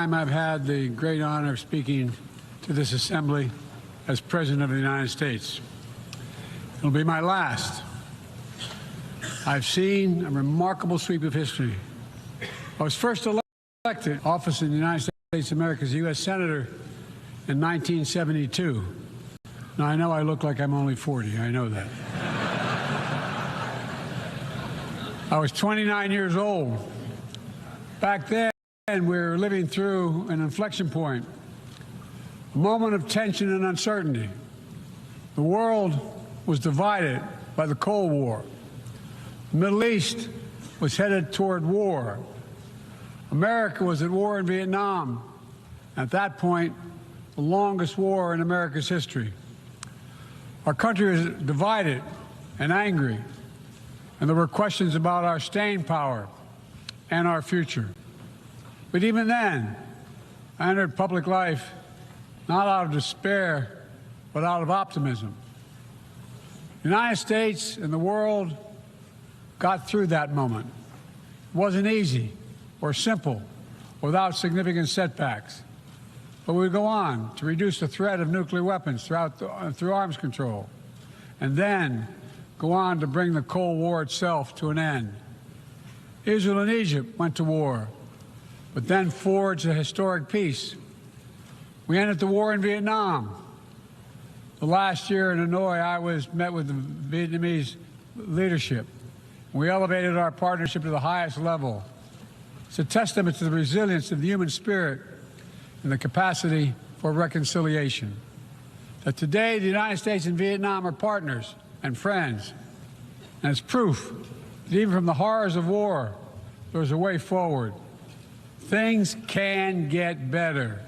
time I've had the great honor of speaking to this assembly as President of the United States. It'll be my last. I've seen a remarkable sweep of history. I was first elected to office in the United States of America as a U.S. Senator in 1972. Now, I know I look like I'm only 40. I know that. I was 29 years old. Back then, we were living through an inflection point, a moment of tension and uncertainty. The world was divided by the Cold War. The Middle East was headed toward war. America was at war in Vietnam. At that point, the longest war in America's history. Our country was divided and angry, and there were questions about our staying power and our future. But even then, I entered public life not out of despair, but out of optimism. The United States and the world got through that moment. It wasn't easy or simple, without significant setbacks. But we would go on to reduce the threat of nuclear weapons through arms control, and then go on to bring the Cold War itself to an end. Israel and Egypt went to war, but then forged a historic peace. We ended the war in Vietnam. The last year in Hanoi, I met with the Vietnamese leadership. We elevated our partnership to the highest level. It's a testament to the resilience of the human spirit and the capacity for reconciliation. That today, the United States and Vietnam are partners and friends. And it's proof that even from the horrors of war, there's a way forward. Things can get better.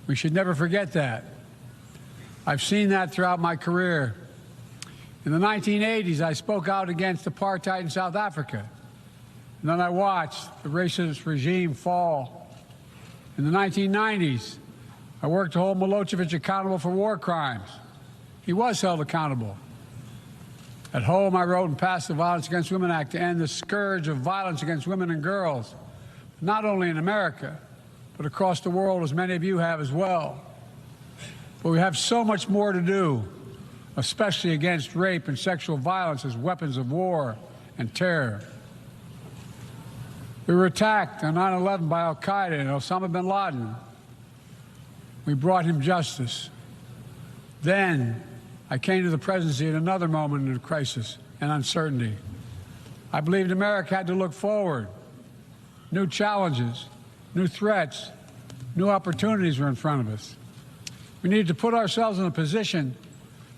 We should never forget that. I've seen that throughout my career. In the 1980s, I spoke out against apartheid in South Africa. And then I watched the racist regime fall. In the 1990s, I worked to hold Milosevic accountable for war crimes. He was held accountable. At home, I wrote and passed the Violence Against Women Act to end the scourge of violence against women and girls, not only in America, but across the world, as many of you have as well. But we have so much more to do, especially against rape and sexual violence as weapons of war and terror. We were attacked on 9/11 by al-Qaeda and Osama bin Laden. We brought him justice. Then I came to the presidency at another moment of crisis and uncertainty. I believed America had to look forward. New challenges, new threats, new opportunities were in front of us. We needed to put ourselves in a position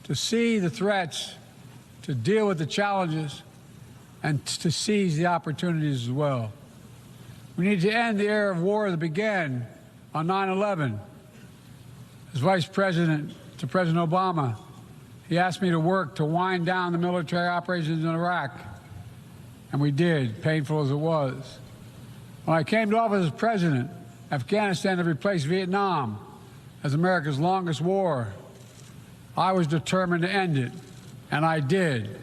to see the threats, to deal with the challenges, and to seize the opportunities as well. We need to end the era of war that began on 9/11. As Vice President to President Obama, he asked me to work to wind down the military operations in Iraq, and we did, painful as it was. When I came to office as president, Afghanistan had replaced Vietnam as America's longest war. I was determined to end it, and I did. It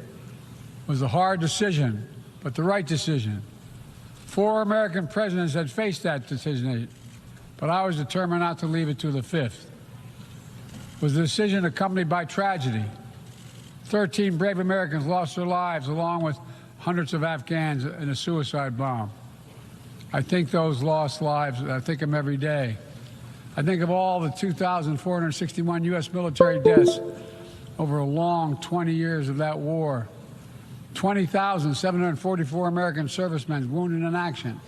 was a hard decision, but the right decision. 4 American presidents had faced that decision, but I was determined not to leave it to the 5th. It was a decision accompanied by tragedy. 13 brave Americans lost their lives, along with hundreds of Afghans in a suicide bomb. I think those lost lives, I think of them every day. I think of all the 2,461 U.S. military deaths over a long 20 years of that war. 20,744 American servicemen wounded in action.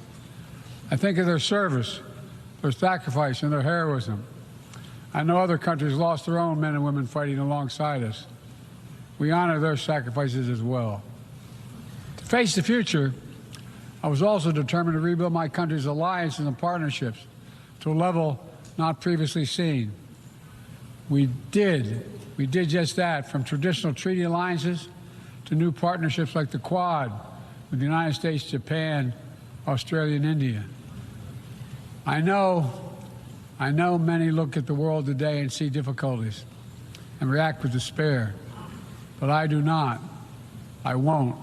I think of their service, their sacrifice, and their heroism. I know other countries lost their own men and women fighting alongside us. We honor their sacrifices as well. To face the future, I was also determined to rebuild my country's alliances and partnerships to a level not previously seen. We did just that, from traditional treaty alliances to new partnerships like the Quad with the United States, Japan, Australia, and India. I know many look at the world today and see difficulties and react with despair, but I do not. I won't.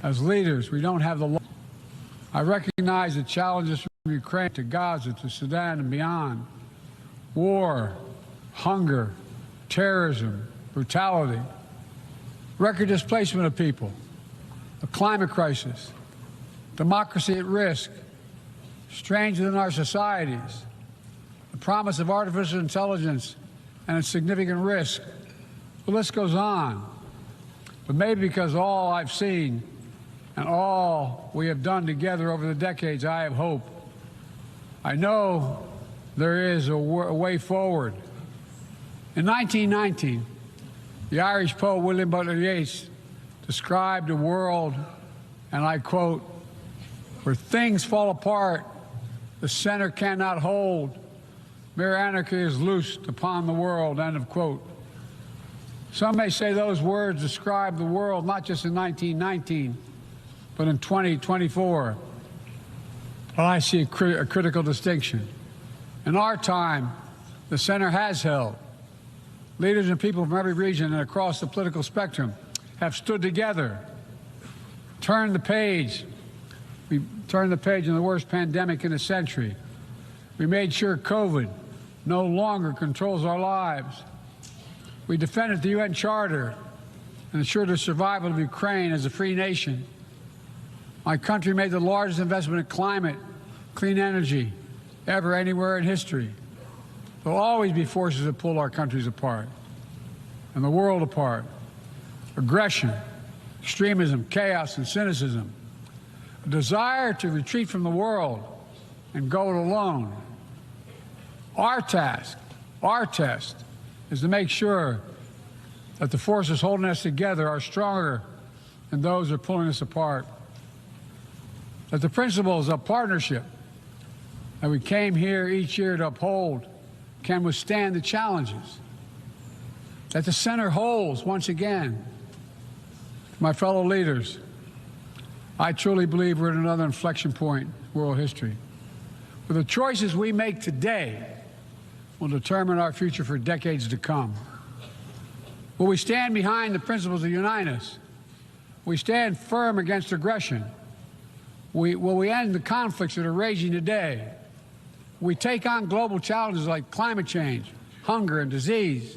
As leaders, we don't have the law. I recognize the challenges from Ukraine to Gaza to Sudan and beyond. War, hunger, terrorism, brutality, record displacement of people, a climate crisis, democracy at risk, strains within our societies, the promise of artificial intelligence and its significant risk. The list goes on. But maybe because all I've seen and all we have done together over the decades, I have hope. I know there is a way forward. In 1919, the Irish poet William Butler Yeats described a world, and I quote, "where things fall apart, the center cannot hold, mere anarchy is loosed upon the world," end of quote. Some may say those words describe the world not just in 1919, but in 2024. But I see a critical distinction. In our time, the center has held. Leaders and people from every region and across the political spectrum have stood together, turned the page. We turned the page on the worst pandemic in a century. We made sure COVID no longer controls our lives. We defended the UN Charter and ensured the survival of Ukraine as a free nation. My country made the largest investment in climate, clean energy, ever anywhere in history. There will always be forces that pull our countries apart and the world apart. Aggression, extremism, chaos, and cynicism. A desire to retreat from the world and go it alone. Our task, our test, is to make sure that the forces holding us together are stronger than those that are pulling us apart. That the principles of partnership that we came here each year to uphold can withstand the challenges. That the center holds once again. My fellow leaders, I truly believe we're at another inflection point in world history. But the choices we make today will determine our future for decades to come. Will we stand behind the principles that unite us? Will we stand firm against aggression? Will we end the conflicts that are raging today? Will we take on global challenges like climate change, hunger, and disease?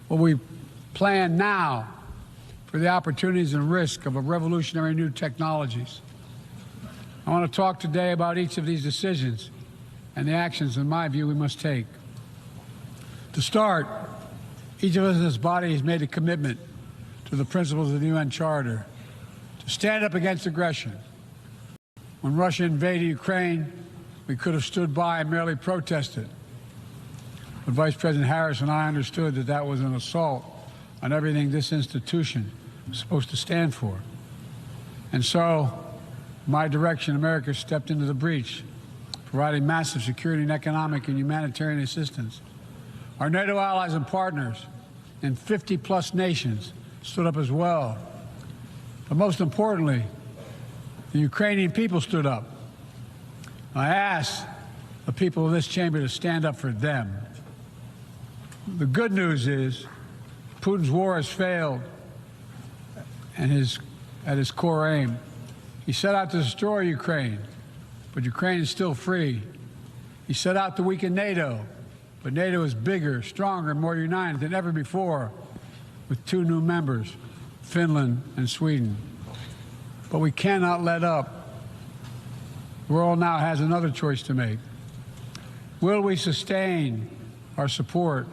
Will we plan now for the opportunities and risk of revolutionary new technologies? I want to talk today about each of these decisions and the actions, in my view, we must take. To start, each of us in this body has made a commitment to the principles of the UN Charter to stand up against aggression. When Russia invaded Ukraine, we could have stood by and merely protested. But Vice President Harris and I understood that that was an assault on everything this institution was supposed to stand for. And so, in my direction, America stepped into the breach, providing massive security and economic and humanitarian assistance. Our NATO allies and partners in 50-plus nations stood up as well. But most importantly, the Ukrainian people stood up. I asked the people of this chamber to stand up for them. The good news is Putin's war has failed and at his core aim. He set out to destroy Ukraine, but Ukraine is still free. He set out to weaken NATO, but NATO is bigger, stronger, and more united than ever before, with 2 new members, Finland and Sweden. But we cannot let up. The world now has another choice to make. Will we sustain our support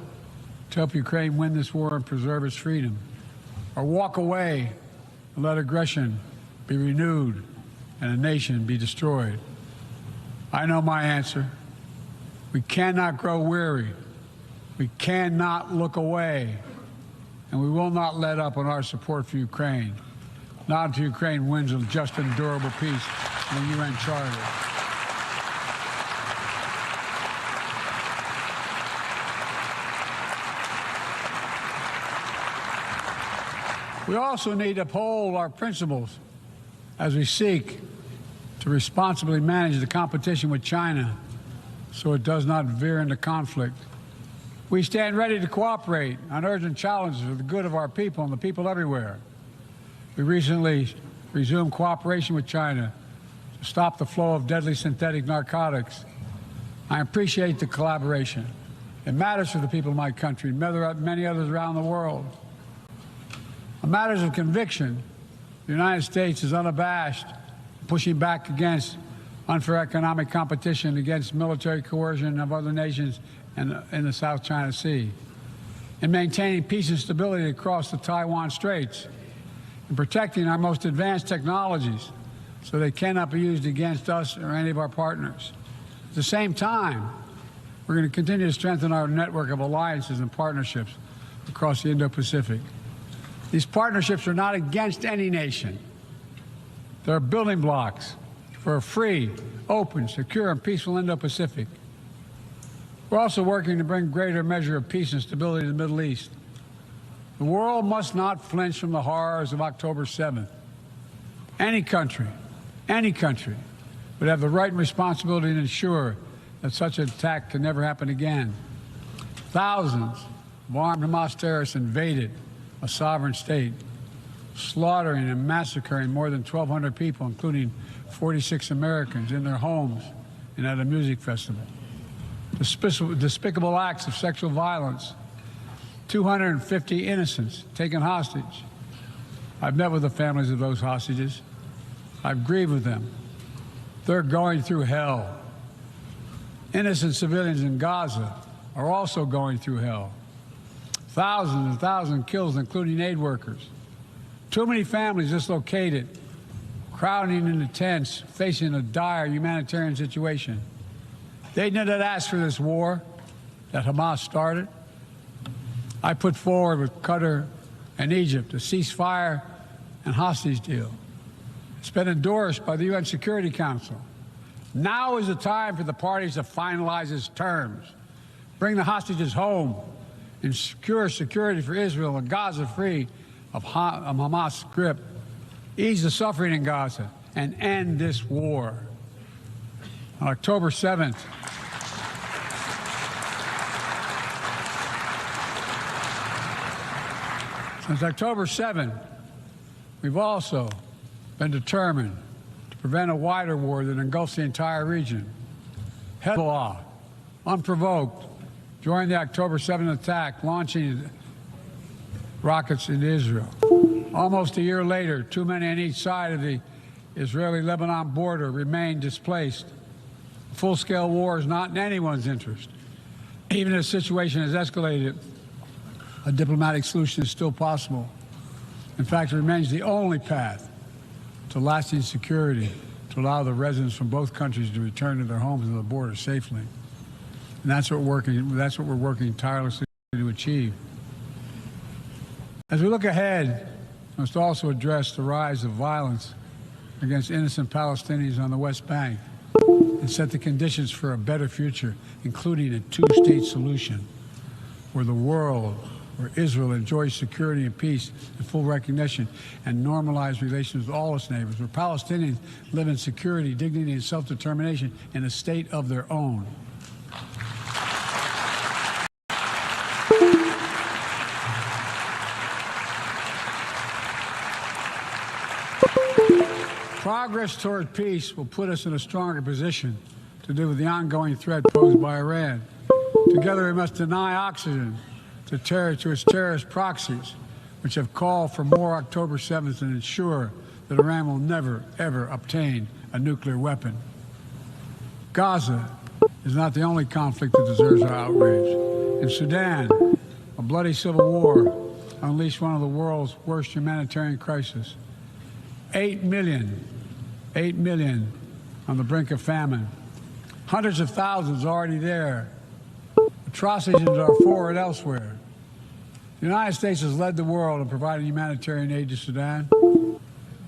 to help Ukraine win this war and preserve its freedom, or walk away and let aggression be renewed and a nation be destroyed? I know my answer. We cannot grow weary. We cannot look away. And we will not let up on our support for Ukraine, not until Ukraine wins a just and durable peace in the UN Charter. We also need to uphold our principles as we seek to responsibly manage the competition with China so it does not veer into conflict. We stand ready to cooperate on urgent challenges for the good of our people and the people everywhere. We recently resumed cooperation with China to to stop the flow of deadly synthetic narcotics. I appreciate the collaboration. It matters to the people of my country, and many others around the world. On matters of conviction, the United States is unabashed, pushing back against unfair economic competition, against military coercion of other nations in the South China Sea, in maintaining peace and stability across the Taiwan Straits, in protecting our most advanced technologies so they cannot be used against us or any of our partners. At the same time, we're going to continue to strengthen our network of alliances and partnerships across the Indo-Pacific. These partnerships are not against any nation. They're building blocks for a free, open, secure, and peaceful Indo-Pacific. We're also working to bring greater measure of peace and stability to the Middle East. The world must not flinch from the horrors of October 7th. Any country would have the right and responsibility to ensure that such an attack can never happen again. Thousands of armed Hamas terrorists invaded a sovereign state, slaughtering and massacring more than 1,200 people, including 46 Americans, in their homes and at a music festival. Despicable acts of sexual violence, 250 innocents taken hostage. I've met with the families of those hostages. I've grieved with them. They're going through hell. Innocent civilians in Gaza are also going through hell. Thousands and thousands killed, including aid workers. Too many families dislocated, crowding into tents, facing a dire humanitarian situation. They did not ask for this war that Hamas started. I put forward with Qatar and Egypt a ceasefire and hostage deal. It's been endorsed by the UN Security Council. Now is the time for the parties to finalize its terms, bring the hostages home, and secure security for Israel and Gaza free of Hamas' grip, ease the suffering in Gaza, and end this war. On October 7th, since October 7th, we've also been determined to prevent a wider war that engulfs the entire region. Hezbollah, unprovoked, joined the October 7th attack, launching rockets into Israel. Almost a year later, too many on each side of the Israeli-Lebanon border remain displaced. A full-scale war is not in anyone's interest. Even if the situation has escalated, a diplomatic solution is still possible. In fact, it remains the only path to lasting security to allow the residents from both countries to return to their homes and the border safely. And that's what we're working tirelessly to achieve. As we look ahead, we must also address the rise of violence against innocent Palestinians on the West Bank and set the conditions for a better future, including a two-state solution where Israel enjoys security and peace and full recognition and normalized relations with all its neighbors, where Palestinians live in security, dignity, and self-determination in a state of their own. Progress toward peace will put us in a stronger position to deal with the ongoing threat posed by Iran. Together, we must deny oxygen to its terrorist proxies, which have called for more October 7th, and ensure that Iran will never, ever obtain a nuclear weapon. Gaza is not the only conflict that deserves our outrage. In Sudan, a bloody civil war unleashed one of the world's worst humanitarian crises. 8 million on the brink of famine. Hundreds of thousands already there. Atrocities are forward elsewhere. The United States has led the world in providing humanitarian aid to Sudan.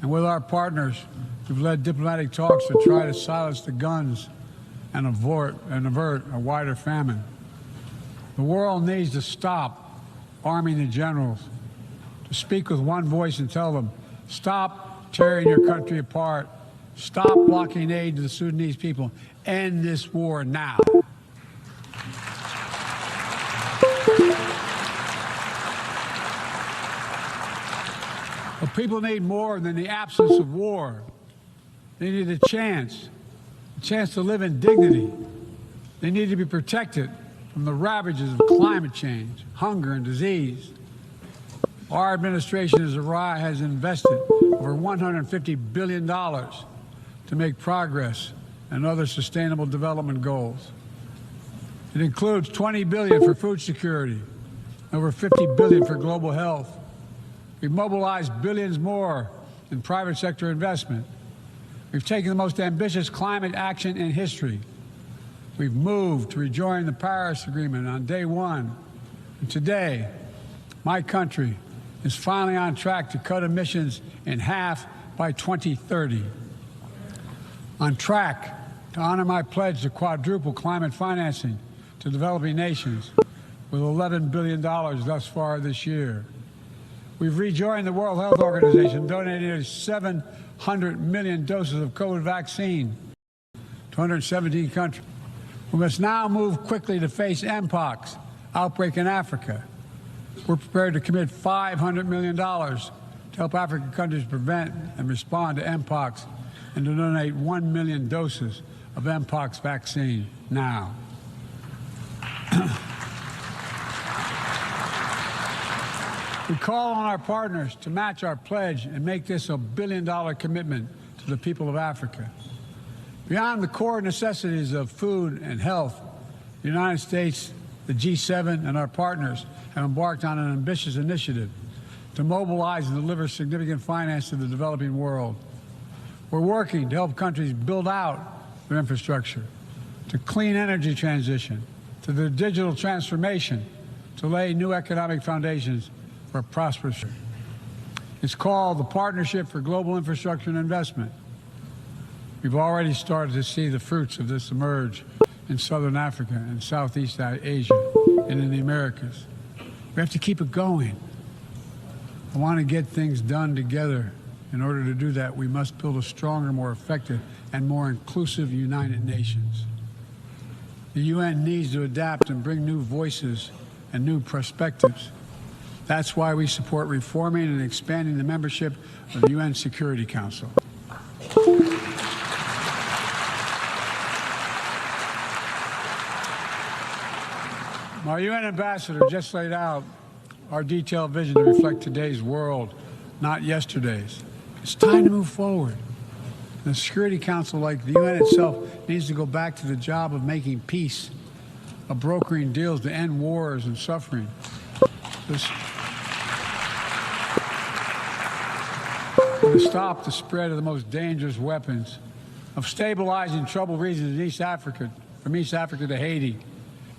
And with our partners, we've led diplomatic talks to try to silence the guns and avert a wider famine. The world needs to stop arming the generals, to speak with one voice and tell them, stop tearing your country apart. Stop blocking aid to the Sudanese people. End this war now. What people need more than the absence of war They need a chance to live in dignity. They need to be protected from the ravages of climate change, hunger, and disease. Our administration has invested over $150 billion to make progress and other sustainable development goals. It includes $20 billion for food security, over $50 billion for global health. We've mobilized billions more in private sector investment. We've taken the most ambitious climate action in history. We've moved to rejoin the Paris Agreement on day one. And today, my country is finally on track to cut emissions in half by 2030. On track to honor my pledge to quadruple climate financing to developing nations with $11 billion thus far this year. We've rejoined the World Health Organization, donating nearly 700 million doses of COVID vaccine to 117 countries. We must now move quickly to face Mpox outbreak in Africa. We're prepared to commit $500 million to help African countries prevent and respond to Mpox and to donate 1 million doses of Mpox vaccine now. We call on our partners to match our pledge and make this a billion-dollar commitment to the people of Africa. Beyond the core necessities of food and health, the United States, the G7, and our partners have embarked on an ambitious initiative to mobilize and deliver significant finance to the developing world. We're working to help countries build out their infrastructure, to clean energy transition, to the digital transformation, to lay new economic foundations for a prosperous future. It's called the Partnership for Global Infrastructure and Investment. We've already started to see the fruits of this emerge in Southern Africa and Southeast Asia and in the Americas. We have to keep it going. I want to get things done together. In order to do that, we must build a stronger, more effective, and more inclusive United Nations. The UN needs to adapt and bring new voices and new perspectives. That's why we support reforming and expanding the membership of the UN Security Council. My UN ambassador just laid out our detailed vision to reflect today's world, not yesterday's. It's time to move forward. The Security Council, like the UN itself, needs to go back to the job of making peace, of brokering deals to end wars and suffering. To stop the spread of the most dangerous weapons, of stabilizing troubled regions in East Africa, from East Africa to Haiti,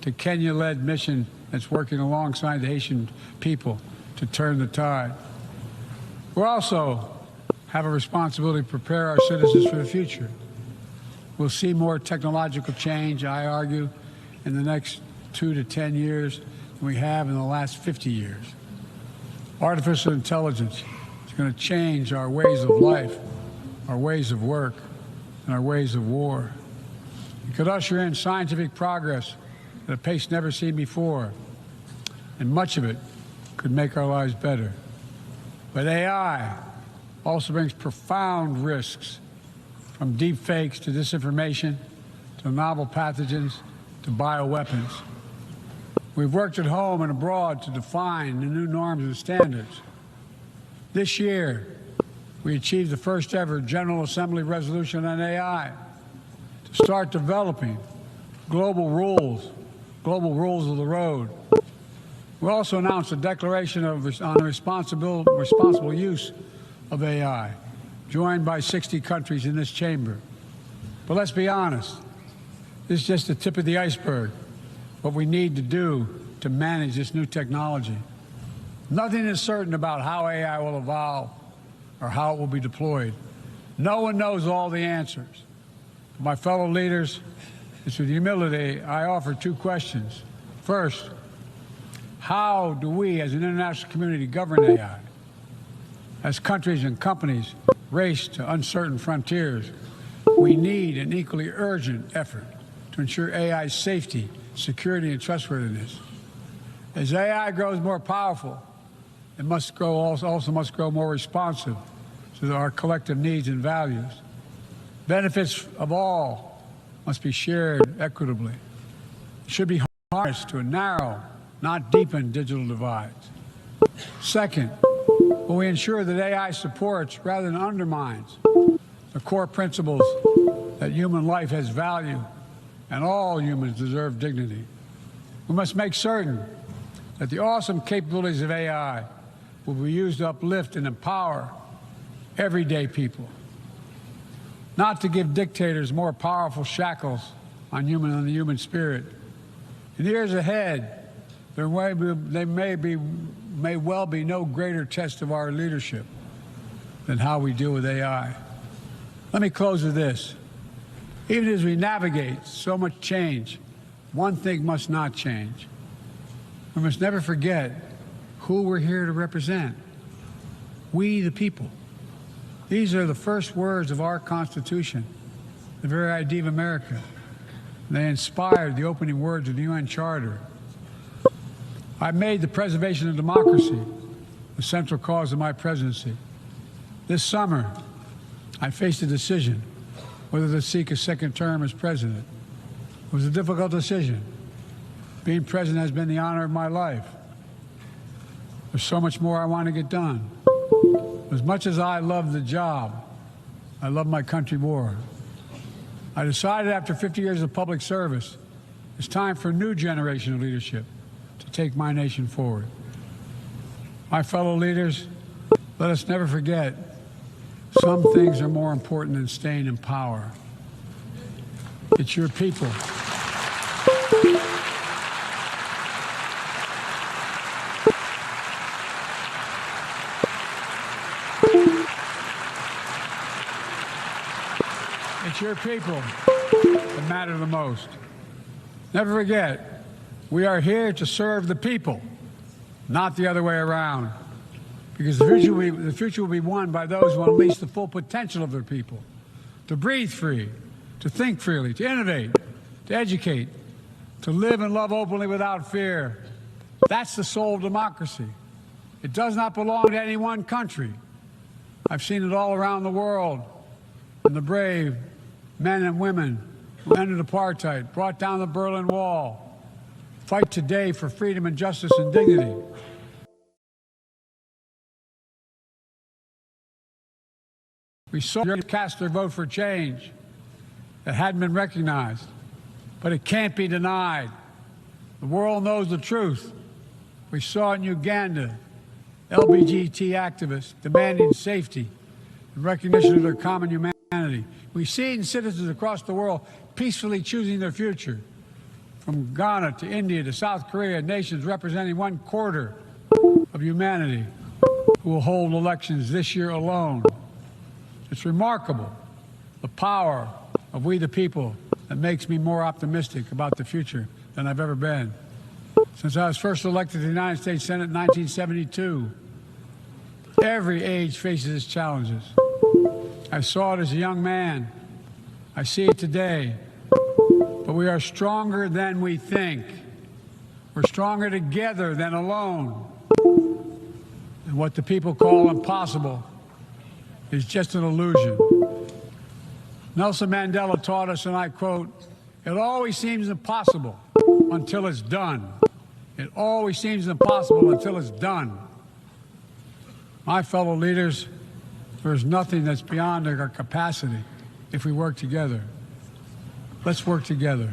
to Kenya-led mission that's working alongside the Haitian people to turn the tide. We also have a responsibility to prepare our citizens for the future. We'll see more technological change, I argue, in the next 2 to 10 years than we have in the last 50 years. Artificial intelligence is going to change our ways of life, our ways of work, and our ways of war. It could usher in scientific progress at a pace never seen before, and much of it could make our lives better. But AI also brings profound risks, from deep fakes to disinformation, to novel pathogens, to bioweapons. We've worked at home and abroad to define the new norms and standards. This year, we achieved the first ever General Assembly resolution on AI to start developing global rules of the road. We also announced a declaration on the responsible use of AI, joined by 60 countries in this chamber. But let's be honest, this is just the tip of the iceberg, what we need to do to manage this new technology. Nothing is certain about how AI will evolve or how it will be deployed. No one knows all the answers. My fellow leaders, it's with humility I offer 2 questions. First, how do we as an international community govern AI? As countries and companies race to uncertain frontiers, we need an equally urgent effort to ensure AI's safety, security, and trustworthiness. As AI grows more powerful, it also must grow more responsive to our collective needs and values. Benefits of all must be shared equitably. It should be harnessed to narrow, not deepen digital divides. Second, will we ensure that AI supports rather than undermines the core principles that human life has value and all humans deserve dignity? We must make certain that the awesome capabilities of AI will be used to uplift and empower everyday people, not to give dictators more powerful shackles on the human spirit. In the years ahead, there may well be no greater test of our leadership than how we deal with AI. Let me close with this. Even as we navigate so much change, one thing must not change. We must never forget who we're here to represent. We, the people. These are the first words of our Constitution, the very idea of America. They inspired the opening words of the UN Charter. I made the preservation of democracy the central cause of my presidency. This summer, I faced a decision whether to seek a second term as president. It was a difficult decision. Being president has been the honor of my life. There's so much more I want to get done. As much as I love the job, I love my country more. I decided after 50 years of public service, it's time for a new generation of leadership to take my nation forward. My fellow leaders, let us never forget, some things are more important than staying in power. It's your people. It's your people that matter the most. Never forget, we are here to serve the people, not the other way around. Because the future will be won by those who unleash the full potential of their people, to breathe free, to think freely, to innovate, to educate, to live and love openly without fear. That's the soul of democracy. It does not belong to any one country. I've seen it all around the world, and the brave men and women who ended apartheid, brought down the Berlin Wall, fight today for freedom and justice and dignity. We saw them cast their vote for change that hadn't been recognized, but it can't be denied. The world knows the truth. We saw in Uganda LGBT activists demanding safety and recognition of their common humanity. We've seen citizens across the world peacefully choosing their future, from Ghana to India to South Korea, nations representing 1/4 of humanity who will hold elections this year alone. It's remarkable, the power of we the people, that makes me more optimistic about the future than I've ever been. Since I was first elected to the United States Senate in 1972, every age faces its challenges. I saw it as a young man. I see it today. But we are stronger than we think. We're stronger together than alone. And what the people call impossible is just an illusion. Nelson Mandela taught us, and I quote, "It always seems impossible until it's done. It always seems impossible until it's done." My fellow leaders, there is nothing that's beyond our capacity if we work together. Let's work together.